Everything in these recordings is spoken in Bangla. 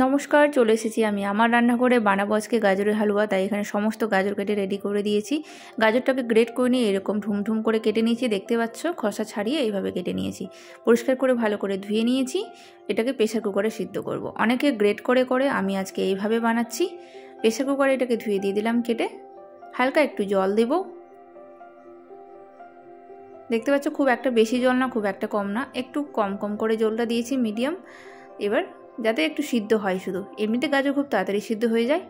নমস্কার, চলে এসেছি আমি আমার রান্নাঘরে। বানাবো আজকে গাজরের হালুয়া। তাই এখানে সমস্ত গাজর কেটে রেডি করে দিয়েছি। গাজরটাকে গ্রেট করে নিয়ে এরকম ঠুমঠুম করে কেটে নিয়েছি, দেখতে পাচ্ছ। খোসা ছাড়িয়ে এইভাবে কেটে নিয়েছি, পরিষ্কার করে ভালো করে ধুয়ে নিয়েছি। এটাকে প্রেসার কুকারে সিদ্ধ করব। অনেকে গ্রেট করে করে, আমি আজকে এইভাবে বানাচ্ছি। প্রেসার কুকারে এটাকে ধুয়ে দিয়ে দিলাম কেটে। হালকা একটু জল দেব, দেখতে পাচ্ছ। খুব একটা বেশি জল না, খুব একটা কম না, একটু কম কম করে জলটা দিয়েছি, মিডিয়াম। এবার যাতে একটু সিদ্ধ হয়, শুধু এমনিতে গাজর খুব তাড়াতাড়ি সিদ্ধ হয়ে যায়।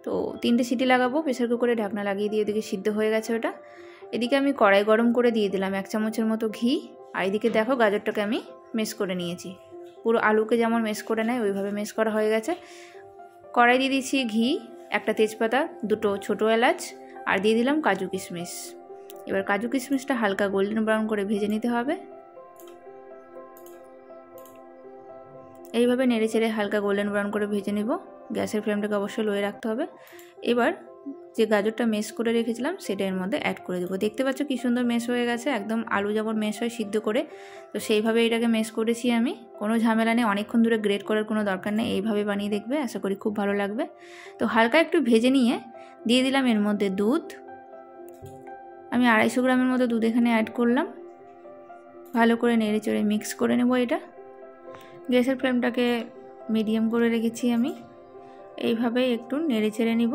তো 3টে সিটি লাগাবো, প্রেসার কুকারে ঢাকনা লাগিয়ে দিয়ে এদিকে সিদ্ধ হয়ে গেছে ওটা। এদিকে আমি কড়াই গরম করে দিয়ে দিলাম 1 চামচের মতো ঘি। আর এদিকে দেখো গাজরটাকে আমি মেশ করে নিয়েছি, পুরো আলুকে যেমন মেশ করে নেয় ওইভাবে মেশ করা হয়ে গেছে। কড়াই দিয়ে দিয়েছি ঘি, একটা তেজপাতা, 2টো ছোটো এলাচ, আর দিয়ে দিলাম কাজু কিশমিশ। এবার কাজু কিশমিশটা হালকা গোল্ডেন ব্রাউন করে ভেজে নিতে হবে। এইভাবে নেড়ে চেড়ে হালকা গোল্ডেন ব্রাউন করে ভেজে নেব। গ্যাসের ফ্লেমটাকে অবশ্যই লোয়ে রাখতে হবে। এবার যে গাজরটা মেশ করে রেখেছিলাম সেটা এর মধ্যে অ্যাড করে দেবো। দেখতে পাচ্ছ কি সুন্দর মেশ হয়ে গেছে, একদম আলু যেমন মেশ হয় সিদ্ধ করে, তো সেইভাবে এটাকে মেশ করেছি আমি। কোনো ঝামেলা নেই, অনেকক্ষণ ধরে গ্রেট করার কোনো দরকার নেই। এইভাবে বানিয়ে দেখবে, আশা করি খুব ভালো লাগবে। তো হালকা একটু ভেজে নিয়ে দিয়ে দিলাম এর মধ্যে দুধ। আমি 250 গ্রামের মতো দুধ এখানে অ্যাড করলাম। ভালো করে নেড়ে চেড়ে মিক্স করে নেব এটা। গ্যাসের ফ্লেমটাকে মিডিয়াম করে রেখেছি আমি। এইভাবে একটু নেড়ে চেড়ে নিব।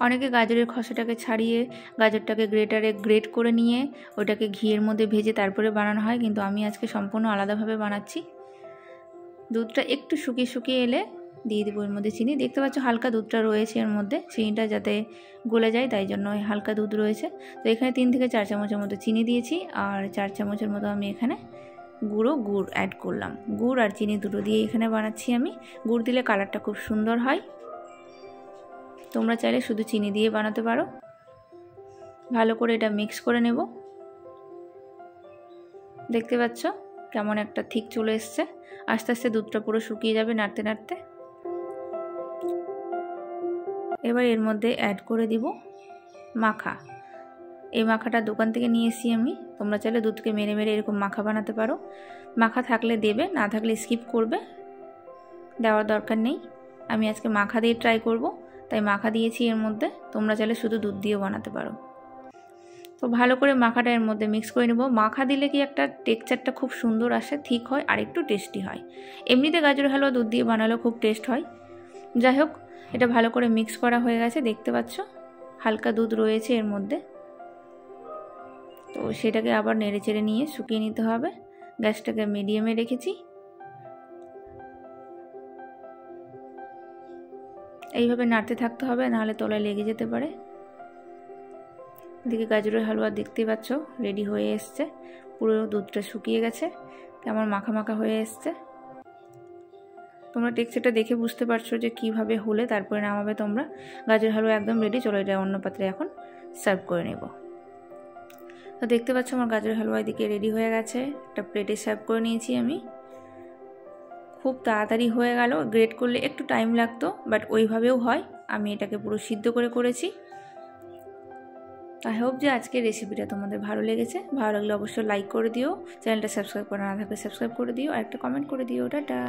অনেকে গাজরের খোসাটাকে ছাড়িয়ে গাজরটাকে গ্রেটারে গ্রেট করে নিয়ে ওটাকে ঘিয়ের মধ্যে ভেজে তারপরে বানানো হয়, কিন্তু আমি আজকে সম্পূর্ণ আলাদাভাবে বানাচ্ছি। দুধটা একটু শুকিয়ে শুকিয়ে এলে দিয়ে দেবো এর মধ্যে চিনি। দেখতে পাচ্ছ হালকা দুধটা রয়েছে এর মধ্যে, চিনিটা যাতে গলে যায় তাই জন্য হালকা দুধ রয়েছে। তো এখানে 3 থেকে 4 চামচের মতো চিনি দিয়েছি, আর 4 চামচের মতো আমি এখানে গুড় অ্যাড করলাম। গুড় আর চিনি দুটো দিয়ে এখানে বানাচ্ছি আমি। গুড় দিলে কালারটা খুব সুন্দর হয়। তোমরা চাইলে শুধু চিনি দিয়ে বানাতে পারো। ভালো করে এটা মিক্স করে নেব। দেখতে পাচ্ছ কেমন একটা থিক চলে এসছে। আস্তে আস্তে দুধটা পুরো শুকিয়ে যাবে নাড়তে নাড়তে। এবার এর মধ্যে অ্যাড করে দিব মাখা। এই মাখাটা দোকান থেকে নিয়ে এসেছি আমি। তোমরা চাইলে দুধকে মেরে মেরে এরকম মাখা বানাতে পারো। মাখা থাকলে দেবে, না থাকলে স্কিপ করবে, দেওয়ার দরকার নেই। আমি আজকে মাখা দিয়ে ট্রাই করব, তাই মাখা দিয়েছি এর মধ্যে। তোমরা চাইলে শুধু দুধ দিয়েও বানাতে পারো। তো ভালো করে মাখাটা এর মধ্যে মিক্স করে নেব। মাখা দিলে কি একটা টেক্সচারটা খুব সুন্দর আসে, ঠিক হয়, আর একটু টেস্টি হয়। এমনিতে গাজরের হালুয়া দুধ দিয়ে বানালেও খুব টেস্ট হয়। যাই হোক, এটা ভালো করে মিক্স করা হয়ে গেছে। দেখতে পাচ্ছ হালকা দুধ রয়েছে এর মধ্যে। তো সেটাকে আবার নেড়ে চেড়ে নিয়ে শুকিয়ে নিতে হবে। গ্যাসটাকে মিডিয়ামে রেখেছি। এইভাবে নাড়তে থাকতে হবে, নাহলে তলায় লেগে যেতে পারে। এদিকে গাজরের হালুয়া দেখতেই পাচ্ছ রেডি হয়ে এসছে। পুরো দুধটা শুকিয়ে গেছে, কেমন মাখা মাখা হয়ে এসছে। তোমরা টেক্সচারটা দেখে বুঝতে পারছো যে কিভাবে হলে তারপরে নামাবে তোমরা। গাজরের হালুয়া একদম রেডি। চলো এটা অন্য পাত্রে এখন সার্ভ করে নেব। তো দেখতে পাচ্ছ আমার গাজরের হালুয়া এদিকে রেডি হয়ে গেছে। একটা প্লেটে সার্ভ করে নিয়েছি আমি। খুব তাড়াতাড়ি হয়ে গেল। গ্রেট করলে একটু টাইম লাগতো, বাট ওইভাবেও হয়। আমি এটাকে পুরো সিদ্ধ করে করেছি। আই হোপ যে আজকের রেসিপিটা তোমাদের ভালো লেগেছে। ভালো লাগলে অবশ্যই লাইক করে দিও। চ্যানেলটা সাবস্ক্রাইব করা না থাকলে সাবস্ক্রাইব করে দিও, আর একটা কমেন্ট করে দিও। টাটা।